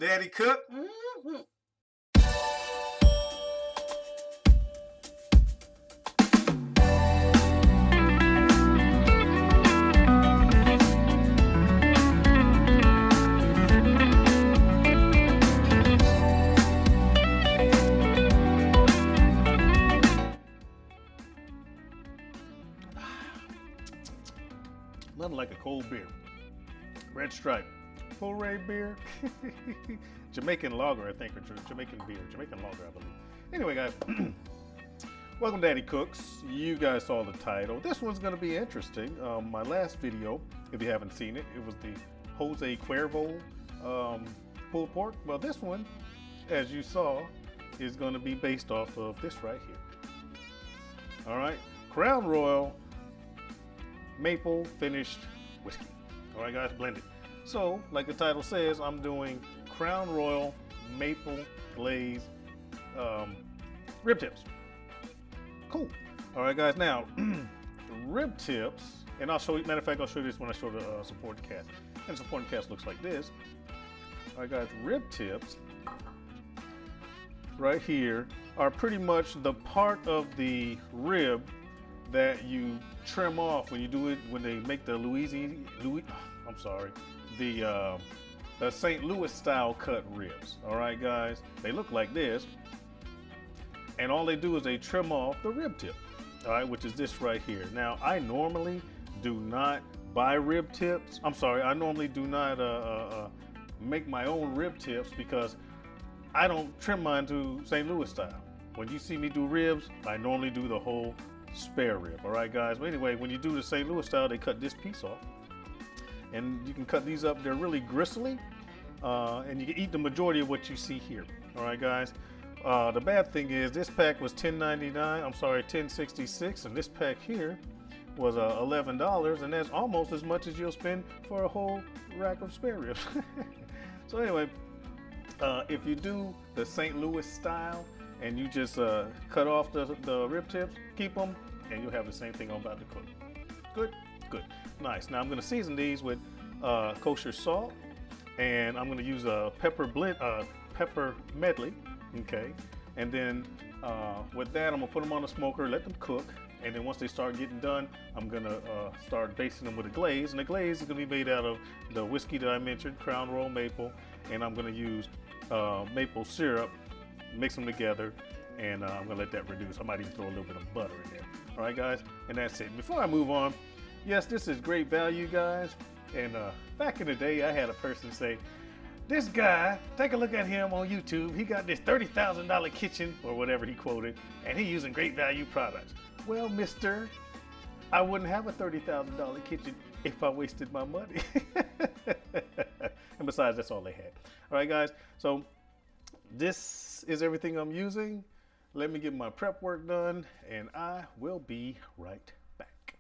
Daddy Cook. Nothing like a cold beer. Red Stripe. Full Ray beer. Jamaican lager, I think, or Jamaican beer. Jamaican lager, I believe. Anyway, guys, welcome to Daddy Cooks. You guys saw the title. This one's going to be interesting. My last video, if you haven't seen it, it was the Jose Cuervo pulled pork. Well, this one, as you saw, is going to be based off of this right here. All right, Crown Royal maple finished whiskey. All right, guys, blended. So, like the title says, I'm doing Crown Royal maple glazed rib tips. Cool. All right, guys. Now, the rib tips, and I'll show you. Matter of fact, I'll show you this when I show the supporting cast. And the supporting cast looks like this. All right, guys. Rib tips right here are pretty much the part of the rib that you trim off when you do it, when they make the the St. Louis style cut ribs. All right, guys, they look like this, and all they do is they trim off the rib tip, all right, which is this right here. Now, I normally do not buy rib tips. I normally do not make my own rib tips because I don't trim mine to St. Louis style. When you see me do ribs, I normally do the whole spare rib. All right, guys. But anyway, when you do the St. Louis style, they cut this piece off, and you can cut these up. They're really gristly, and you can eat the majority of what you see here. All right, guys. The bad thing is this pack was $10.66, and this pack here was $11, and that's almost as much as you'll spend for a whole rack of spare ribs. So anyway, if you do the St. Louis style and you just cut off the rib tips, keep them, and you'll have the same thing I'm about to cook. Good, good, nice. Now I'm going to season these with kosher salt, and I'm going to use a pepper medley, okay? And then with that, I'm going to put them on the smoker, let them cook, and then once they start getting done, I'm going to start basting them with a glaze. And the glaze is going to be made out of the whiskey that I mentioned, Crown Royal Maple, and I'm going to use maple syrup, mix them together, and I'm gonna let that reduce. I might even throw a little bit of butter in there. All right, guys, and that's it. Before I move on, yes, this is great value, guys. And back in the day, I had a person say, this guy, take a look at him on YouTube. He got this $30,000 kitchen, or whatever he quoted, and he's using great value products. Well, mister, I wouldn't have a $30,000 kitchen if I wasted my money. And besides, that's all they had. All right, guys, so this is everything I'm using. Let me get my prep work done, and I will be right back.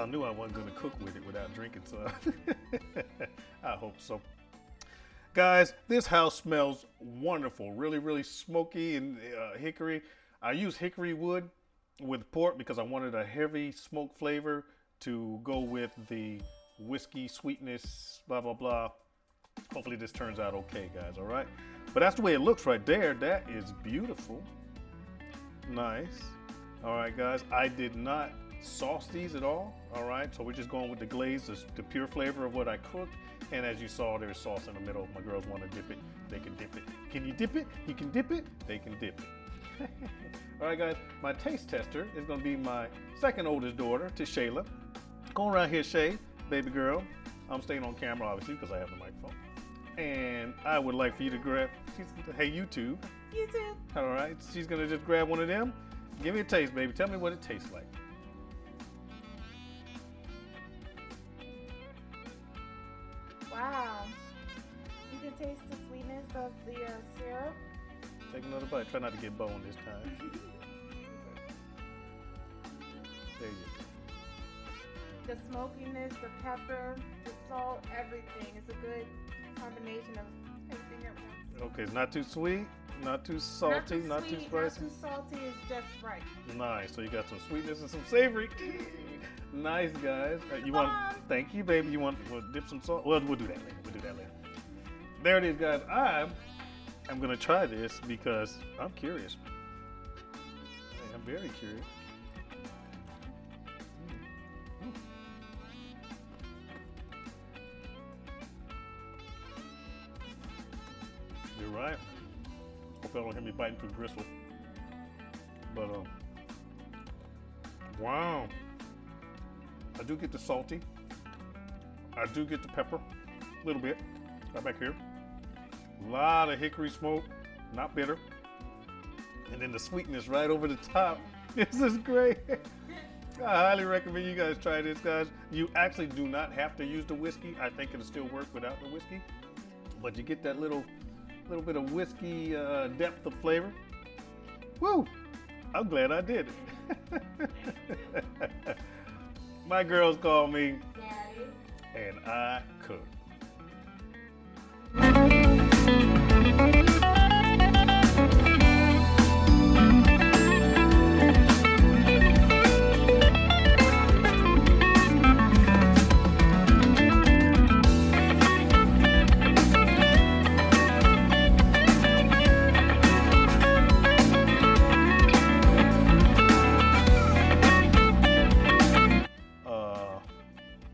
Y'all knew I wasn't gonna cook with it without drinking some. I hope so. Guys, this house smells wonderful. Really, really smoky and hickory. I use hickory wood with pork because I wanted a heavy smoke flavor to go with the whiskey sweetness, blah, blah, blah. Hopefully this turns out okay, guys, all right? But that's the way it looks right there. That is beautiful. Nice. All right, guys, I did not sauce these at all right? So we're just going with the glaze, the pure flavor of what I cooked. And as you saw, there's sauce in the middle. If my girls want to dip it, they can dip it. Can you dip it? You can dip it? They can dip it. All right, guys, my taste tester is going to be my second oldest daughter, to Shayla. Go around here, Shay, baby girl. I'm staying on camera, obviously, because I have the microphone. And I would like for you to grab, hey, YouTube. YouTube. All right, she's going to just grab one of them. Give me a taste, baby. Tell me what it tastes like. Wow. You can taste the sweetness of the syrup. Take another bite. Try not to get boned this time. There you go. The smokiness, the pepper, the salt, everything. It's a good combination of everything at once. Okay, it's not too sweet, not too salty, not too spicy. Not too salty, it's just right. Nice. So you got some sweetness and some savory. Nice, guys. You want? Thank you, baby. You want to dip some salt? Well, we'll do that later. We'll do that later. There it is, guys. I'm gonna try this because I'm curious. Hey, I'm very curious. You're right. Hope y'all don't hear me biting through gristle. But wow. I do get the salty. I do get the pepper, a little bit, right back here. A lot of hickory smoke, not bitter. And then the sweetness right over the top. This is great. I highly recommend you guys try this, guys. You actually do not have to use the whiskey. I think it'll still work without the whiskey. But you get that little bit of whiskey depth of flavor. Woo! I'm glad I did it. My girls call me Daddy, and I cook.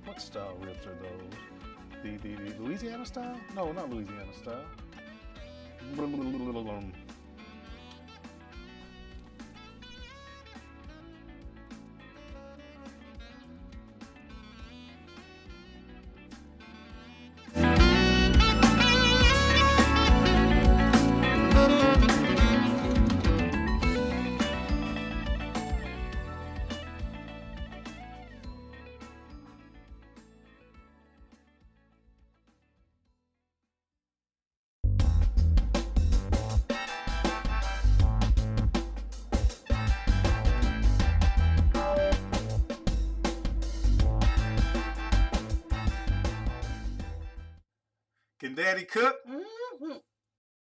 What style ribs are those? The Louisiana style? No, not Louisiana style. Can Daddy cook?